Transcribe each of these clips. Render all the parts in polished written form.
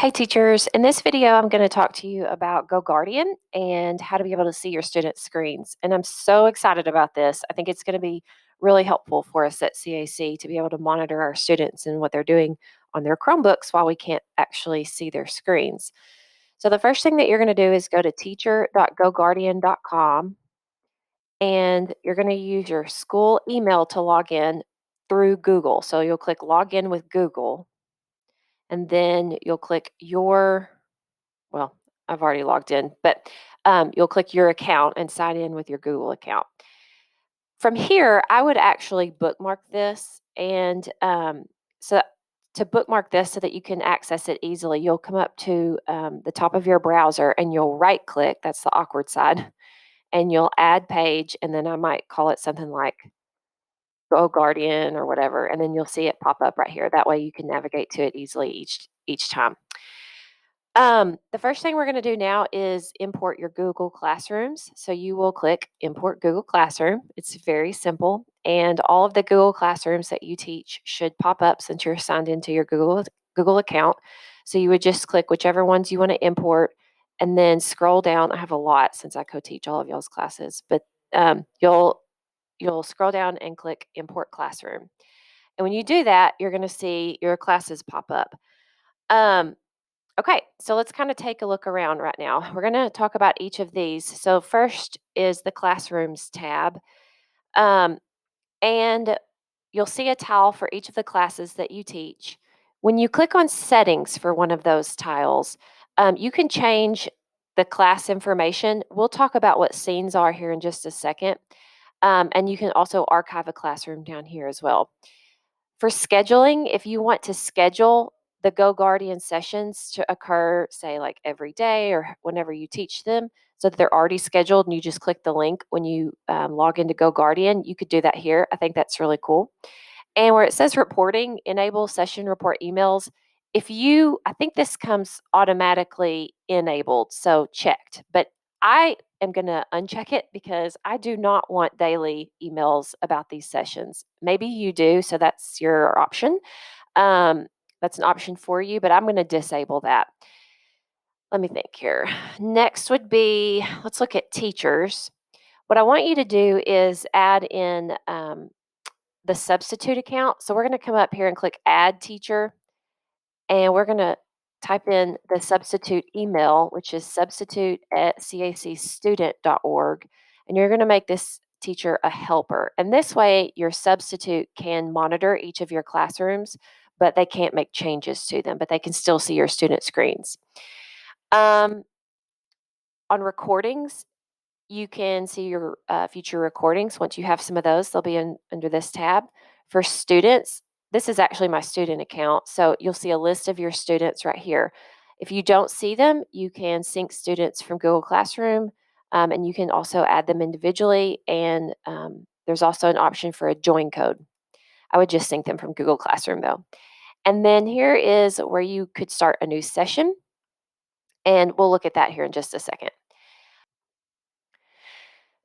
Hey teachers, in this video I'm going to talk to you about GoGuardian and how to be able to see your students' screens. And I'm so excited about this. I think it's going to be really helpful for us at CAC to be able to monitor our students and what they're doing on their Chromebooks while we can't actually see their screens. So the first thing that you're going to do is go to teacher.goguardian.com and you're going to use your school email to log in through Google. So you'll click log in with Google and then you'll click well, I've already logged in, but you'll click your account and sign in with your Google account. From here, I would actually bookmark this. And so to bookmark this so that you can access it easily, you'll come up to the top of your browser and you'll right click, that's the awkward side, and you'll add page. And then I might call it something like Go Guardian or whatever. And then you'll see it pop up right here. That way you can navigate to it easily each time. The first thing we're going to do now is import your Google Classrooms. So you will click Import Google Classroom. It's very simple, and all of the Google Classrooms that you teach should pop up since you're signed into your Google account. So you would just click whichever ones you want to import, and then scroll down. I have a lot since I co-teach all of y'all's classes, but you'll scroll down and click Import Classroom. And when you do that, you're going to see your classes pop up. Okay, so let's kind of take a look around right now. We're going to talk about each of these. So, first is the Classrooms tab. Um, and you'll see a tile for each of the classes that you teach. When you click on Settings for one of those tiles, you can change the class information. We'll talk about what scenes are here in just a second. And you can also archive a classroom down here as well. For scheduling, if you want to schedule the GoGuardian sessions to occur, say, like every day or whenever you teach them, so that they're already scheduled and you just click the link when you log into GoGuardian, you could do that here. I think that's really cool. And where it says reporting, enable session report emails. I think this comes automatically enabled, so checked. But I am going to uncheck it because I do not want daily emails about these sessions. Maybe you do, so that's your option. Um, that's an option for you, but I'm going to disable that. Let me think here. Next would be, let's look at teachers. What I want you to do is add in the substitute account. So we're going to come up here and click Add Teacher, and we're going to type in the substitute email, which is substitute@cacstudent.org, and you're going to make this teacher a helper. And this way, your substitute can monitor each of your classrooms, but they can't make changes to them, but they can still see your student screens. On recordings, you can see your future recordings. Once you have some of those, they'll be under this tab. For students, this is actually my student account. So you'll see a list of your students right here. If you don't see them, you can sync students from Google Classroom, and you can also add them individually. And there's also an option for a join code. I would just sync them from Google Classroom though. And then here is where you could start a new session. And we'll look at that here in just a second.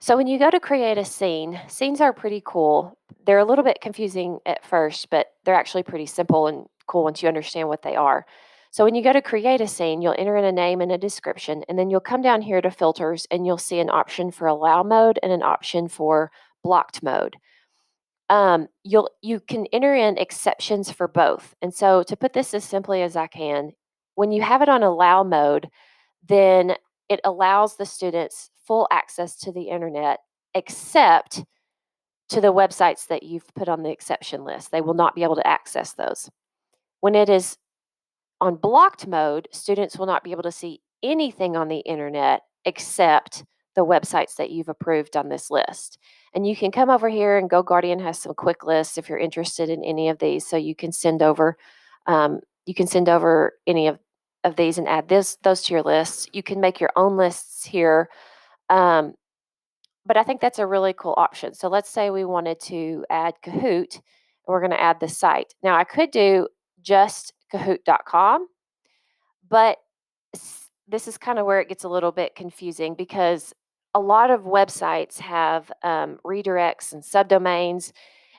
So when you go to create a scene, scenes are pretty cool. They're a little bit confusing at first, but they're actually pretty simple and cool once you understand what they are. So when you go to create a scene, you'll enter in a name and a description, and then you'll come down here to filters and you'll see an option for allow mode and an option for blocked mode. You can enter in exceptions for both. And so to put this as simply as I can, when you have it on allow mode, then it allows the students full access to the internet except to the websites that you've put on the exception list. They will not be able to access those. When it is on blocked mode, students will not be able to see anything on the internet except the websites that you've approved on this list. And you can come over here and GoGuardian has some quick lists if you're interested in any of these. So you can send over any of these and add those to your lists. You can make your own lists here. But I think that's a really cool option. So let's say we wanted to add Kahoot, and we're going to add the site. Now I could do just Kahoot.com, but this is kind of where it gets a little bit confusing because a lot of websites have redirects and subdomains.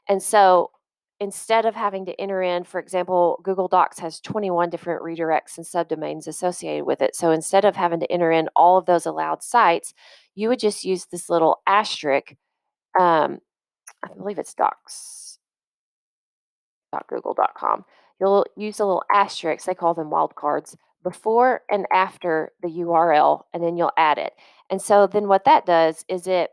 And so instead of having to enter in, for example, Google Docs has 21 different redirects and subdomains associated with it. So instead of having to enter in all of those allowed sites, you would just use this little asterisk. Um, I believe it's docs.google.com. You'll use a little asterisk, they call them wildcards, before and after the URL, and then you'll add it. And so then what that does is it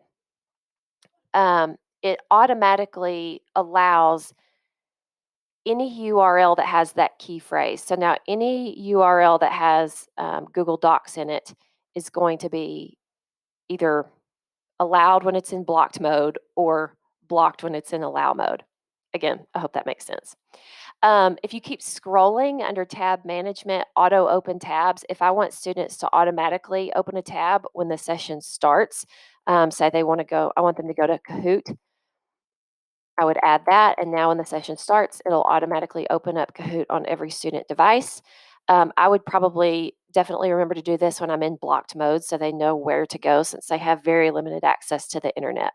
automatically allows any URL that has that key phrase. So now any URL that has Google Docs in it is going to be either allowed when it's in blocked mode or blocked when it's in allow mode. Again, I hope that makes sense. If you keep scrolling under tab management, auto open tabs, if I want students to automatically open a tab when the session starts, say they want to go, I want them to go to Kahoot, I would add that, and now when the session starts, it'll automatically open up Kahoot on every student device. I would probably definitely remember to do this when I'm in blocked mode so they know where to go since they have very limited access to the internet.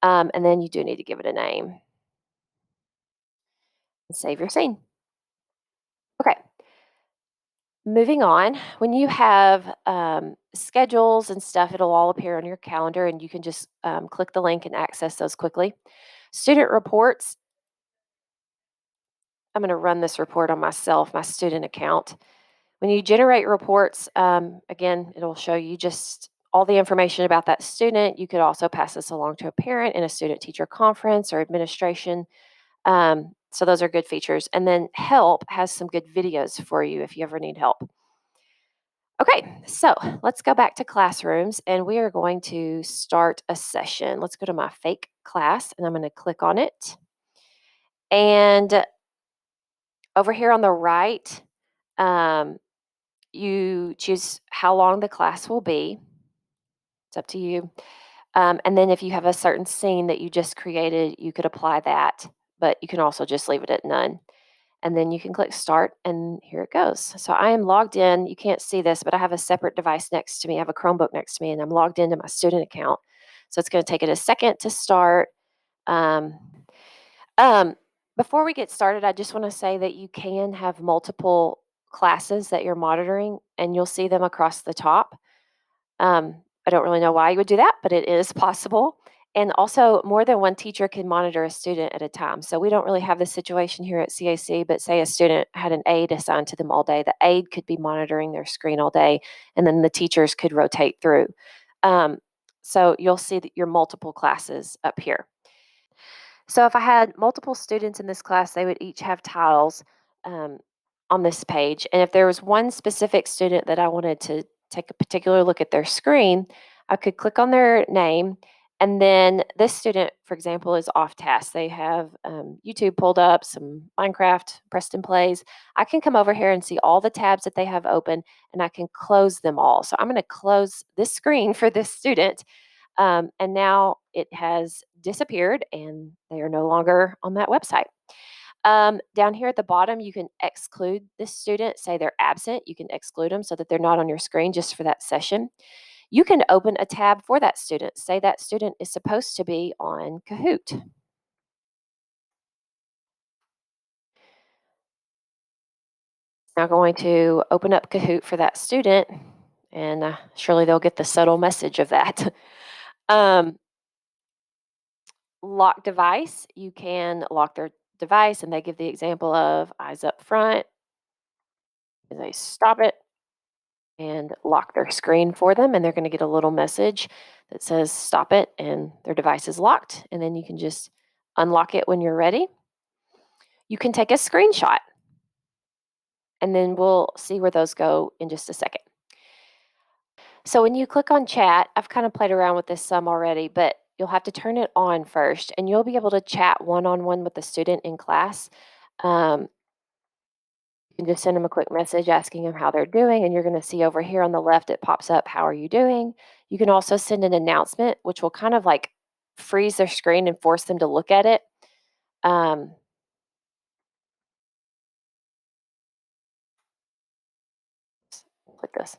And then you do need to give it a name and save your scene. Okay, moving on. When you have schedules and stuff, it'll all appear on your calendar and you can just click the link and access those quickly. Student reports, I'm going to run this report on myself, my student account. When you generate reports, again, it'll show you just all the information about that student. You could also pass this along to a parent in a student teacher conference or administration. So those are good features. And then help has some good videos for you if you ever need help. Okay, so let's go back to classrooms and we are going to start a session. Let's go to my fake class and I'm going to click on it. And over here on the right, um, you choose how long the class will be. It's up to you. And then if you have a certain scene that you just created, you could apply that, but you can also just leave it at none. And then you can click start and here it goes. So I am logged in. You can't see this, but I have a separate device next to me. I have a Chromebook next to me and I'm logged into my student account. So it's going to take it a second to start. Um, um, Before we get started, I just want to say that you can have multiple classes that you're monitoring and you'll see them across the top. I don't really know why you would do that, but it is possible. And also, more than one teacher can monitor a student at a time. So we don't really have this situation here at CAC, but say a student had an aide assigned to them all day, the aide could be monitoring their screen all day, and then the teachers could rotate through. Um, so you'll see that your multiple classes up here. So if I had multiple students in this class, they would each have tiles um, on this page. And if there was one specific student that I wanted to take a particular look at their screen, I could click on their name. And then this student, for example, is off task. They have YouTube pulled up, some Minecraft, Preston Plays. I can come over here and see all the tabs that they have open and I can close them all. So I'm going to close this screen for this student and now it has disappeared and they are no longer on that website. Down here at the bottom, you can exclude this student, say they're absent. You can exclude them so that they're not on your screen just for that session. You can open a tab for that student. Say that student is supposed to be on Kahoot. Now going to open up Kahoot for that student, and surely they'll get the subtle message of that. um, Lock device, you can lock their device, and they give the example of eyes up front, and they stop it and lock their screen for them, and they're going to get a little message that says stop it, and their device is locked, and then you can just unlock it when you're ready. You can take a screenshot, and then we'll see where those go in just a second. So when you click on chat, I've kind of played around with this some already, but you'll have to turn it on first, and you'll be able to chat one-on-one with the student in class. Um, You can just send them a quick message asking them how they're doing, and you're going to see over here on the left, it pops up, how are you doing? You can also send an announcement, which will kind of like freeze their screen and force them to look at it. Um, click this.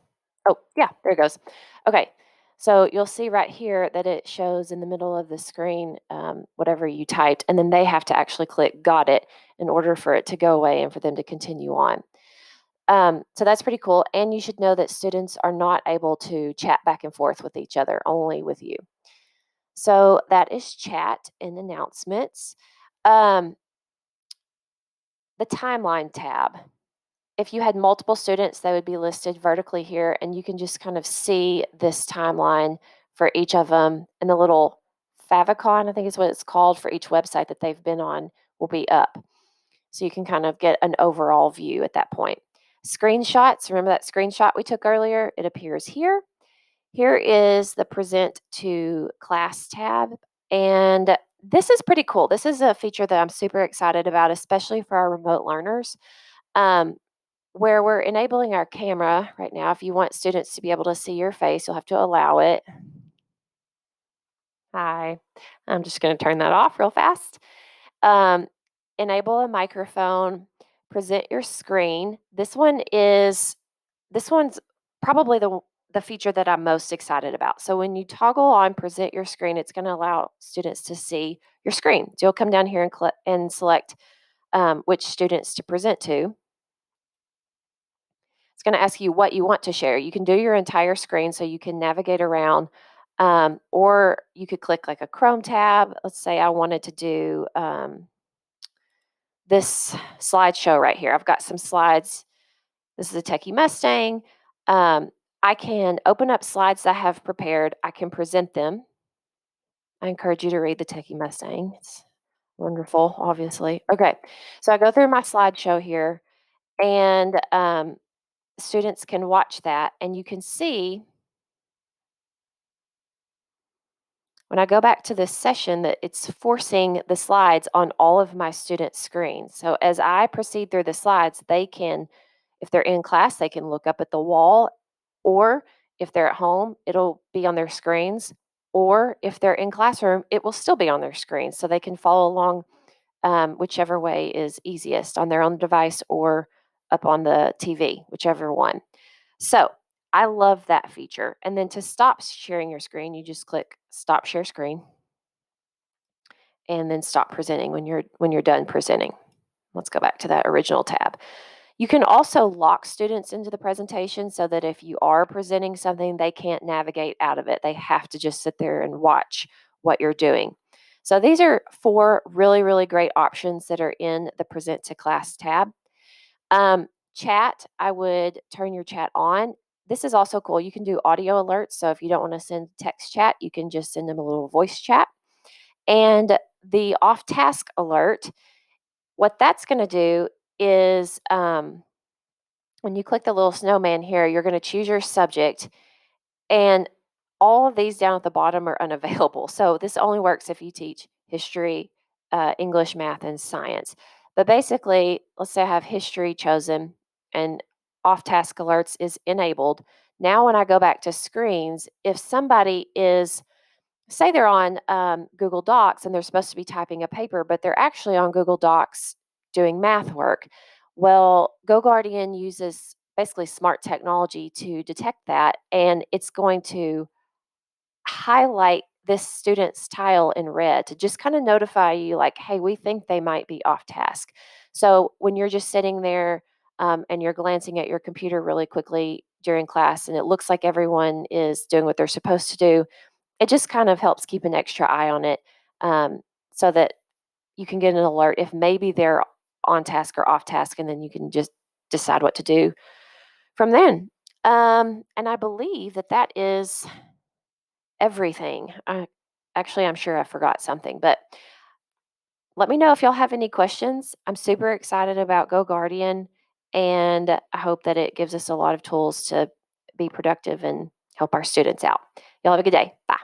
Oh, yeah, there it goes. Okay. So you'll see right here that it shows in the middle of the screen whatever you typed, and then they have to actually click got it in order for it to go away and for them to continue on. So that's pretty cool. And you should know that students are not able to chat back and forth with each other, only with you. So that is chat and announcements. Um, the timeline tab. If you had multiple students, they would be listed vertically here, and you can just kind of see this timeline for each of them. And the little favicon, I think is what it's called, for each website that they've been on will be up. So you can kind of get an overall view at that point. Screenshots, remember that screenshot we took earlier? It appears here. Here is the present to class tab. And this is pretty cool. This is a feature that I'm super excited about, especially for our remote learners. Um, where we're enabling our camera right now. If you want students to be able to see your face, you'll have to allow it. Hi. I'm just going to turn that off real fast. Um, enable a microphone, present your screen. This one's probably the feature that I'm most excited about. So when you toggle on present your screen, it's going to allow students to see your screen. So you'll come down here and select which students to present to. It's going to ask you what you want to share. You can do your entire screen so you can navigate around, or you could click like a Chrome tab. Let's say I wanted to do this slideshow right here. I've got some slides. This is a Techie Mustang. Um, I can open up slides that I have prepared. I can present them. I encourage you to read the Techie Mustang. It's wonderful, obviously. Okay, so I go through my slideshow here, and students can watch that, and you can see when I go back to this session that it's forcing the slides on all of my students' screens. So as I proceed through the slides, they can, if they're in class, they can look up at the wall, or if they're at home, it'll be on their screens, or if they're in classroom, it will still be on their screens. So they can follow along whichever way is easiest on their own device or up on the TV, whichever one. So I love that feature. And then to stop sharing your screen, you just click stop share screen and then stop presenting when you're done presenting. Let's go back to that original tab. You can also lock students into the presentation so that if you are presenting something, they can't navigate out of it. They have to just sit there and watch what you're doing. So these are 4 really, really great options that are in the present to class tab. Chat, I would turn your chat on. This is also cool. You can do audio alerts. So if you don't want to send text chat, you can just send them a little voice chat. And the off task alert, what that's going to do is when you click the little snowman here, you're going to choose your subject. And all of these down at the bottom are unavailable. So this only works if you teach history, English, math, and science. But basically, let's say I have history chosen and off task alerts is enabled. Now, when I go back to screens, if somebody is, say they're on Google Docs and they're supposed to be typing a paper, but they're actually on Google Docs doing math work. Well, GoGuardian uses basically smart technology to detect that, and it's going to highlight this student's tile in red to just kind of notify you, like, hey, we think they might be off task. So when you're just sitting there and you're glancing at your computer really quickly during class, and it looks like everyone is doing what they're supposed to do, it just kind of helps keep an extra eye on it, so that you can get an alert if maybe they're on task or off task, and then you can just decide what to do from then. And I believe that that is everything. Actually, I'm sure I forgot something, but let me know if y'all have any questions. I'm super excited about GoGuardian, and I hope that it gives us a lot of tools to be productive and help our students out. Y'all have a good day. Bye.